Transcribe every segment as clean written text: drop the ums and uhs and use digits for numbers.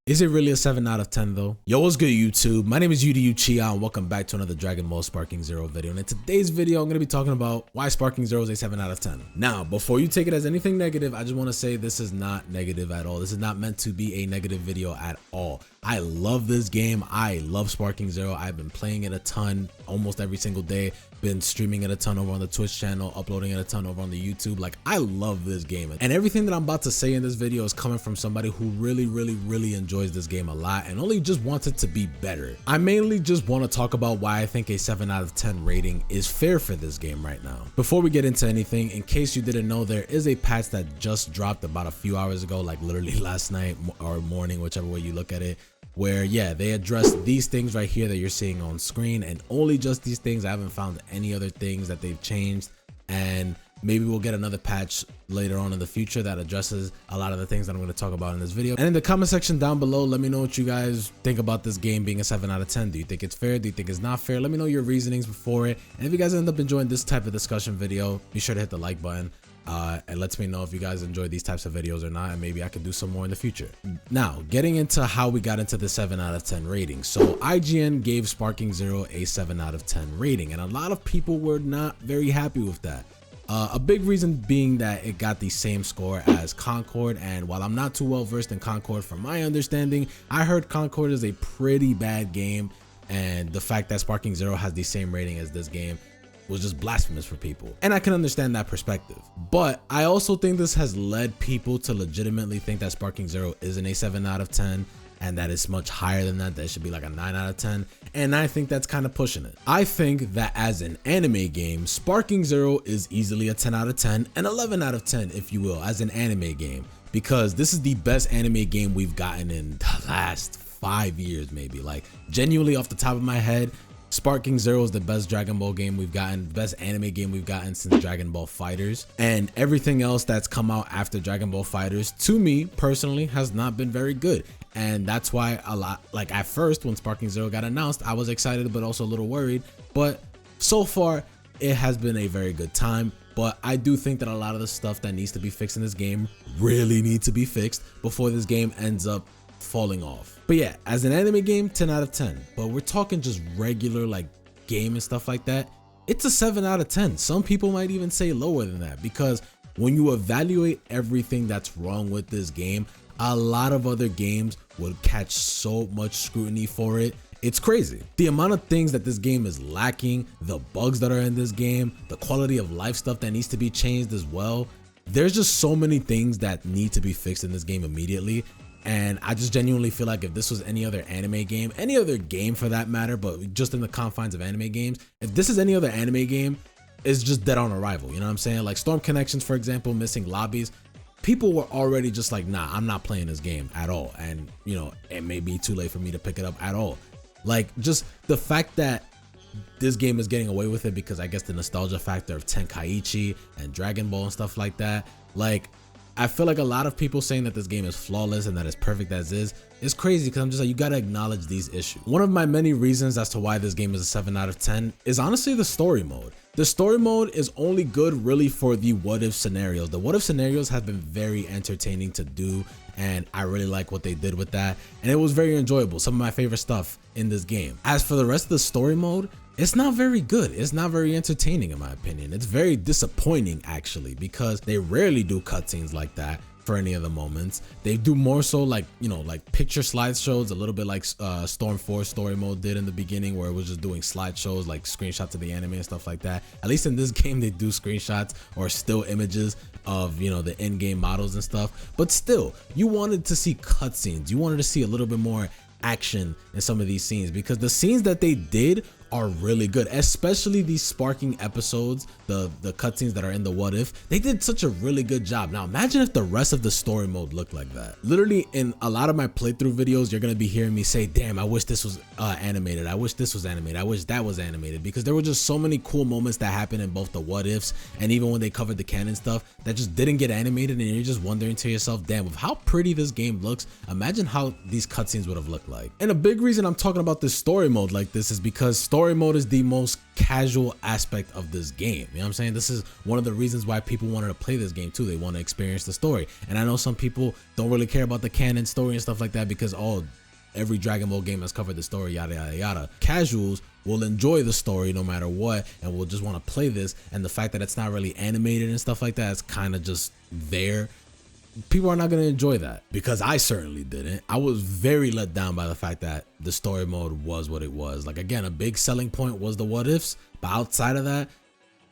Is it really a 7 out of 10 though? Yo, what's good YouTube? My name is Chia and welcome back to another Dragon Ball Sparking Zero video. And in today's video, I'm going to be talking about why Sparking Zero is a 7 out of 10. Now, before you take it as anything negative, I just want to say this is not negative at all. This is not meant to be a negative video at all. I love this game. I love Sparking Zero. I've been playing it a ton, almost every single day. Been streaming it a ton over on the Twitch channel, uploading it a ton over on the YouTube. Like, I love this game. And everything that I'm about to say in this video is coming from somebody who really enjoys this game a lot and only just wants it to be better. I mainly just want to talk about why I think a 7 out of 10 rating is fair for this game right now. Before we get into anything, in case you didn't know, there is a patch that just dropped about a few hours ago, like literally last night or morning, whichever way you look at it, where yeah, they addressed these things right here that you're seeing on screen, and only just these things. I haven't found any other things that they've changed, and maybe we'll get another patch later on in the future that addresses a lot of the things that I'm going to talk about in this video. And in the comment section down below, let me know what you guys think about this game being a 7 out of 10. Do you think it's fair? Do you think it's not fair? Let me know your reasonings before it. And if you guys end up enjoying this type of discussion video, be sure to hit the like button. And lets me know if you guys enjoy these types of videos or not, and maybe I could do some more in the future. Now, getting into how we got into the 7 out of 10 rating. So IGN gave Sparking Zero a 7 out of 10 rating, and a lot of people were not very happy with that. A big reason being that it got the same score as Concord, and while I'm not too well versed in Concord, from my understanding, I heard Concord is a pretty bad game, and the fact that Sparking Zero has the same rating as this game was just blasphemous for people. And I can understand that perspective. But I also think this has led people to legitimately think that Sparking Zero isn't a 7 out of 10 and that it's much higher than that, that it should be like a 9 out of 10. And I think that's kind of pushing it. I think that as an anime game, Sparking Zero is easily a 10 out of 10 and 11 out of 10, if you will, as an anime game, because this is the best anime game we've gotten in the last 5 years, maybe. Like, genuinely off the top of my head, Sparking Zero is the best Dragon Ball game we've gotten, best anime game we've gotten since Dragon Ball FighterZ, and everything else that's come out after Dragon Ball FighterZ, to me personally, has not been very good. And that's why a lot, like at first when Sparking Zero got announced, I was excited but also a little worried, but so far it has been a very good time. But I do think that a lot of the stuff that needs to be fixed in this game really needs to be fixed before this game ends up falling off. But yeah, as an anime game, 10 out of 10. But we're talking just regular like game and stuff like that, it's a 7 out of 10. Some people might even say lower than that, because when you evaluate everything that's wrong with this game, a lot of other games would catch so much scrutiny for it. It's crazy. The amount of things that this game is lacking, the bugs that are in this game, the quality of life stuff that needs to be changed as well. There's just so many things that need to be fixed in this game immediately. And I just genuinely feel like if this was any other anime game, any other game for that matter, but just in the confines of anime games, if this is any other anime game, it's just dead on arrival. You know what I'm saying? Like Storm Connections, for example, missing lobbies. People were already just like, nah, I'm not playing this game at all. And, you know, it may be too late for me to pick it up at all. Like, just the fact that this game is getting away with it because I guess the nostalgia factor of Tenkaichi and Dragon Ball and stuff like that. Like, I feel like a lot of people saying that this game is flawless and that it's perfect as is crazy, because I'm just like, you gotta acknowledge these issues. One of my many reasons as to why this game is a 7 out of 10 is honestly the story mode. The story mode is only good really for the what if scenarios. The what if scenarios have been very entertaining to do, and I really like what they did with that, and it was very enjoyable. Some of my favorite stuff in this game. As for the rest of the story mode, it's not very good. It's not very entertaining in my opinion. It's very disappointing actually, because they rarely do cutscenes like that for any of the moments. They do more so like, you know, like picture slideshows, a little bit like Storm 4 story mode did in the beginning, where it was just doing slideshows, like screenshots of the anime and stuff like that. At least in this game, they do screenshots or still images of, you know, the in-game models and stuff. But still, you wanted to see cutscenes. You wanted to see a little bit more action in some of these scenes, because the scenes that they did are really good, especially these sparking episodes, the cutscenes that are in the what if. They did such a really good job. Now imagine if the rest of the story mode looked like that. Literally in a lot of my playthrough videos, you're gonna be hearing me say, damn, I wish this was animated, I wish this was animated, I wish that was animated, because there were just so many cool moments that happened in both the what ifs and even when they covered the canon stuff that just didn't get animated, and you're just wondering to yourself, damn, with how pretty this game looks, imagine how these cutscenes would have looked like. And a big reason I'm talking about this story mode like this is because story story mode is the most casual aspect of this game. You know what I'm saying? This is one of the reasons why people wanted to play this game too. They want to experience the story. And I know some people don't really care about the canon story and stuff like that because every Dragon Ball game has covered the story, yada, yada, yada. Casuals will enjoy the story no matter what and will just want to play this. And the fact that it's not really animated and stuff like that is kind of just there. People are not going to enjoy that because I certainly didn't. I was very let down by the fact that the story mode was what it was. Like, again, a big selling point was the what ifs, but outside of that,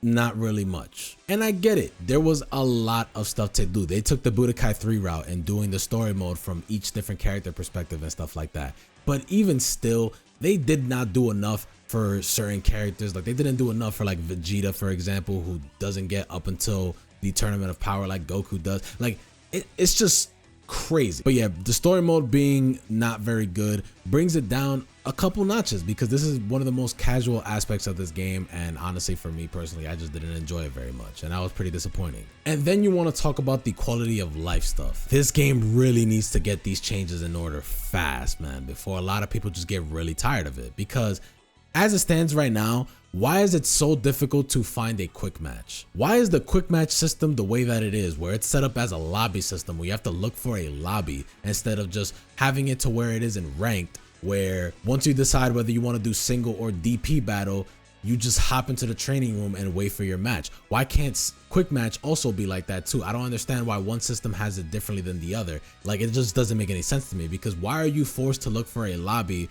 not really much. And I get it. There was a lot of stuff to do. They took the Budokai 3 route and doing the story mode from each different character perspective and stuff like that. But even still, they did not do enough for certain characters. Like, they didn't do enough for like Vegeta, for example, who doesn't get up until the Tournament of Power like Goku does. Like, it's just crazy. But yeah, the story mode being not very good brings it down a couple notches because this is one of the most casual aspects of this game, and honestly for me personally, I just didn't enjoy it very much, and that was pretty disappointing. And then you want to talk about the quality of life stuff. This game really needs to get these changes in order fast, man, before a lot of people just get really tired of it. Because as it stands right now, why is it so difficult to find a quick match? Why is the quick match system the way that it is, where it's set up as a lobby system where you have to look for a lobby instead of just having it to where it is in ranked, where once you decide whether you want to do single or DP battle, you just hop into the training room and wait for your match? Why can't quick match also be like that too? I don't understand why one system has it differently than the other. Like, it just doesn't make any sense to me, because why are you forced to look for a lobby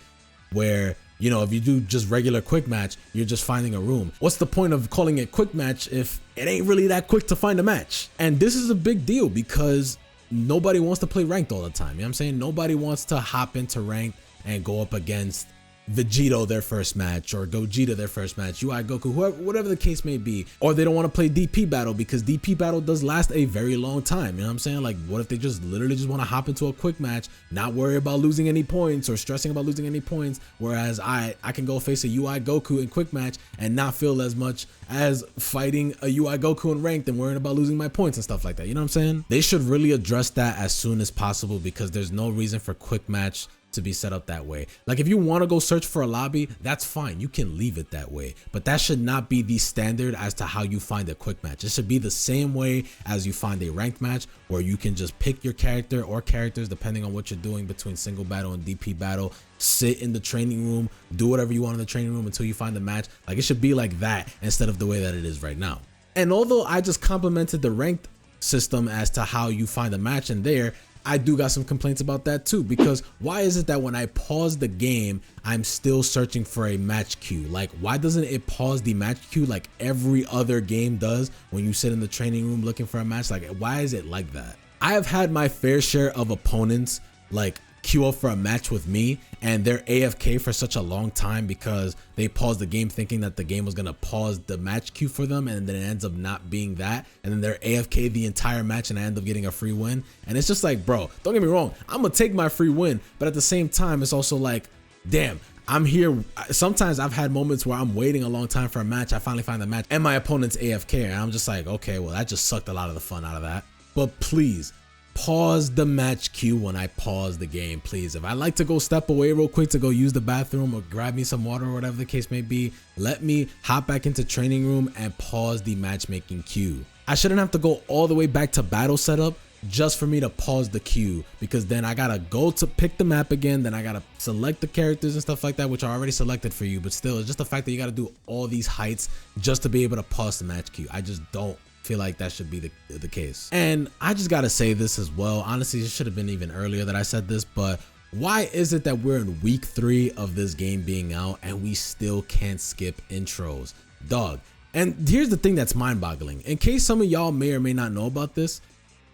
where, you know, if you do just regular quick match, you're just finding a room? What's the point of calling it quick match if it ain't really that quick to find a match? And this is a big deal because nobody wants to play ranked all the time. You know what I'm saying? Nobody wants to hop into ranked and go up against Vegito their first match, or Gogeta their first match, UI Goku, whoever, whatever the case may be. Or they don't want to play DP battle because DP battle does last a very long time. You know what I'm saying? Like, what if they just literally just want to hop into a quick match, not worry about losing any points or stressing about losing any points, whereas I can go face a UI Goku in quick match and not feel as much as fighting a UI Goku in ranked and worrying about losing my points and stuff like that. You know what I'm saying? They should really address that as soon as possible, because there's no reason for quick match to be set up that way. Like, if you want to go search for a lobby, that's fine, you can leave it that way, but that should not be the standard as to how you find a quick match. It should be the same way as you find a ranked match, where you can just pick your character or characters depending on what you're doing between single battle and DP battle, sit in the training room, do whatever you want in the training room until you find the match. Like, it should be like that instead of the way that it is right now. And although I just complimented the ranked system as to how you find a match in there, I do got some complaints about that too, because why is it that when I pause the game, I'm still searching for a match queue? Like, why doesn't it pause the match queue like every other game does when you sit in the training room looking for a match? Like, why is it like that? I have had my fair share of opponents like queue up for a match with me and they're AFK for such a long time because they paused the game thinking that the game was gonna pause the match queue for them, and then it ends up not being that, and then they're AFK the entire match and I end up getting a free win. And it's just like, bro, don't get me wrong, I'm gonna take my free win, but at the same time it's also like, damn, I'm here. Sometimes I've had moments where I'm waiting a long time for a match, I finally find the match and my opponent's AFK, and I'm just like, okay, well, that just sucked a lot of the fun out of that. But please pause the match queue when I pause the game, please. If I like to go step away real quick to go use the bathroom or grab me some water or whatever the case may be, let me hop back into training room and pause the matchmaking queue. I shouldn't have to go all the way back to battle setup just for me to pause the queue, because then I gotta go to pick the map again, then I gotta select the characters and stuff like that, which are already selected for you, but still, it's just the fact that you gotta do all these heights just to be able to pause the match queue. I just don't feel like that should be the case. And I just gotta say this as well, honestly, it should have been even earlier that I said this, but why is it that we're in week 3 of this game being out and we still can't skip intros, dog? And here's the thing that's mind-boggling. In case some of y'all may or may not know about this,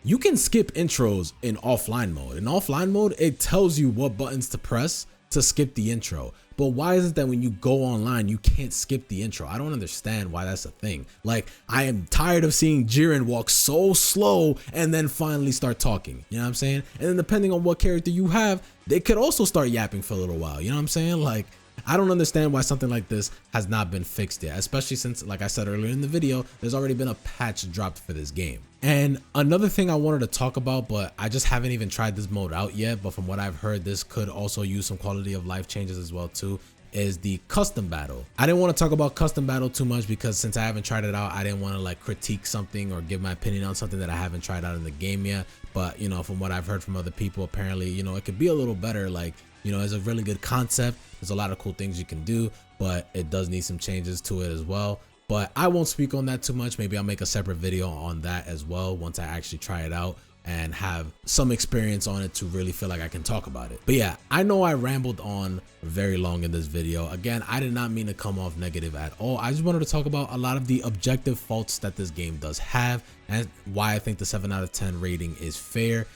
you can skip intros in offline mode. In offline mode, it tells you what buttons to press to skip the intro. But why is it that when you go online, you can't skip the intro? I don't understand why that's a thing. Like, I am tired of seeing Jiren walk so slow and then finally start talking. You know what I'm saying? And then depending on what character you have, they could also start yapping for a little while. You know what I'm saying? Like, I don't understand why something like this has not been fixed yet, especially since, like I said earlier in the video, there's already been a patch dropped for this game. And another thing I wanted to talk about, but I just haven't even tried this mode out yet, but from what I've heard, this could also use some quality of life changes as well too, is the custom battle. I didn't want to talk about custom battle too much because since I haven't tried it out, I didn't want to like critique something or give my opinion on something that I haven't tried out in the game yet. But you know, from what I've heard from other people, apparently, you know, it could be a little better. Like, you know, it's a really good concept. There's a lot of cool things you can do, but it does need some changes to it as well. But I won't speak on that too much. Maybe I'll make a separate video on that as well once I actually try it out and have some experience on it to really feel like I can talk about it. But yeah, I know I rambled on very long in this video. Again, I did not mean to come off negative at all. I just wanted to talk about a lot of the objective faults that this game does have and why I think the 7 out of 10 rating is fair.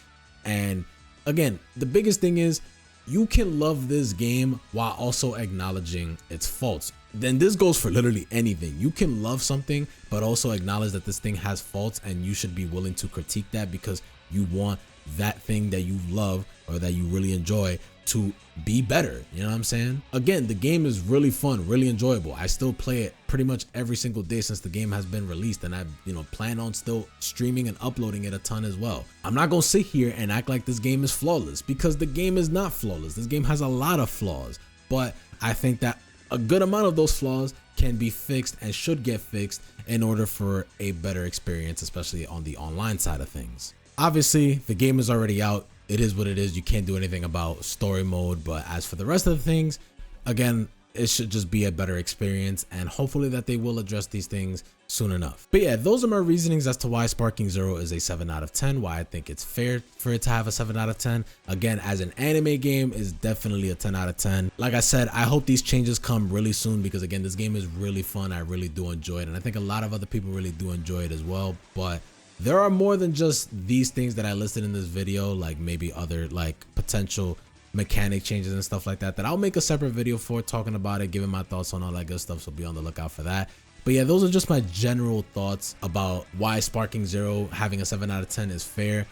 And again, the biggest thing is you can love this game while also acknowledging its faults. Then this goes for literally anything. You can love something, but also acknowledge that this thing has faults, and you should be willing to critique that because you want that thing that you love or that you really enjoy to be better. You know what I'm saying? Again, the game is really fun, really enjoyable. I still play it pretty much every single day since the game has been released, and I, you know, plan on still streaming and uploading it a ton as well. I'm not gonna sit here and act like this game is flawless because the game is not flawless. This game has a lot of flaws, but I think that a good amount of those flaws can be fixed and should get fixed in order for a better experience, especially on the online side of things. Obviously, the game is already out. It is what it is. You can't do anything about story mode, but as for the rest of the things, again, it should just be a better experience, and hopefully that they will address these things soon enough. But yeah, those are my reasonings as to why Sparking Zero is a 7 out of 10, why I think it's fair for it to have a 7 out of 10. Again, as an anime game, is definitely a 10 out of 10. Like I said, I hope these changes come really soon because again, this game is really fun. I really do enjoy it, and I think a lot of other people really do enjoy it as well. But there are more than just these things that I listed in this video, like maybe other like potential mechanic changes and stuff like that I'll make a separate video for, talking about it, giving my thoughts on all that good stuff, so be on the lookout for that. But yeah, those are just my general thoughts about why Sparking Zero having a 7 out of 10 is fair.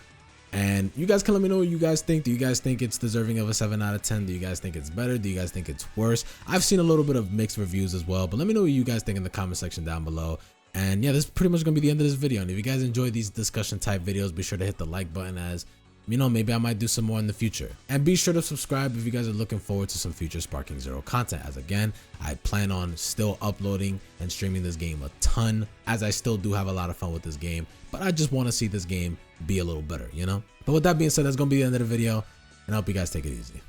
And you guys can let me know what you guys think. Do you guys think it's deserving of a 7 out of 10? Do you guys think it's better? Do you guys think it's worse? I've seen a little bit of mixed reviews as well, but let me know what you guys think in the comment section down below. And yeah, this is pretty much gonna be the end of this video. And if you guys enjoy these discussion type videos, be sure to hit the like button, as you know, maybe I might do some more in the future. And be sure to subscribe if you guys are looking forward to some future Sparking Zero content, as again, I plan on still uploading and streaming this game a ton, as I still do have a lot of fun with this game, but I just want to see this game be a little better, you know? But with that being said, that's gonna be the end of the video, and I hope you guys take it easy.